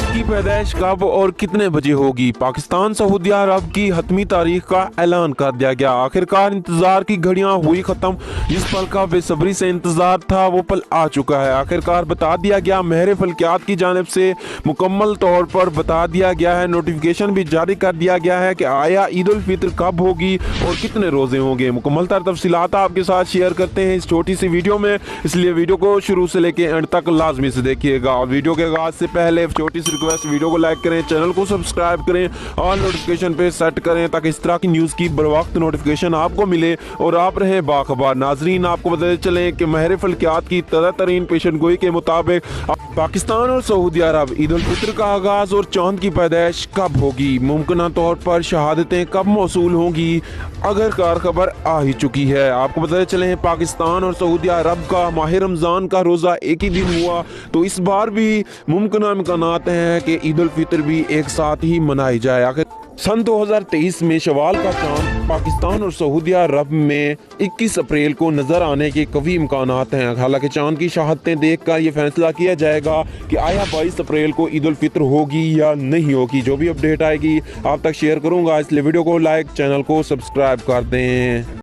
की पैदाइश कब और कितने बजे होगी? पाकिस्तान सऊदी अरब की हतमी तारीख का ऐलान कर दिया गया। आखिरकार इंतजार की घड़ियां हुई खत्म। जिस पल का बेसब्री से इंतजार था वो पल आ चुका है। आखिरकार बता दिया गया, महर फल्कियात की जानिब से मुकम्मल तौर पर बता दिया गया है, नोटिफिकेशन भी जारी कर दिया गया है कि आया ईद उल फित्र कब होगी और कितने रोजे होंगे। मुकम्मल तफसीलात आपके साथ शेयर करते हैं इस छोटी सी वीडियो में, इसलिए वीडियो को शुरू से लेके एंड तक लाजमी से देखिएगा। और वीडियो के आगाज से पहले छोटी सी रिक्वेस्ट, वीडियो को लाइक करें, चैनल को सब्सक्राइब करें और नोटिफिकेशन पे सेट करें ताकि इस तरह की न्यूज़ की बर वक्त नोटिफिकेशन आपको मिले और आप रहें बाखबर। नाजरीन, आपको बताते चलें कि महर फल्कियात की ताज़ा तरीन पेशन गोई के मुताबिक पाकिस्तान और सऊदी अरब ईद उल फित्र का आगाज और चांद की पैदाइश कब होगी, मुमकिन तौर पर शहादतें कब मौसूल होंगी, अगर कार खबर आ ही चुकी है। आपको बताते चले पाकिस्तान और सऊदी अरब का माह रमज़ान का रोज़ा एक ही दिन हुआ, तो इस बार भी मुमकिन इम्कानात हैं कि ईद उल फित्र भी एक साथ ही मनाई जाए। आखिर सन 2023 में शवाल का चांद पाकिस्तान और सऊदी अरब में 21 अप्रैल को नजर आने के कवी इम्कानात हैं। हालांकि चांद की शहादतें देखकर यह फैसला किया जाएगा कि आया 22 अप्रैल को ईद उल फित्र होगी या नहीं होगी। जो भी अपडेट आएगी आप तक शेयर करूंगा, इसलिए वीडियो को लाइक, चैनल को सब्सक्राइब कर दें।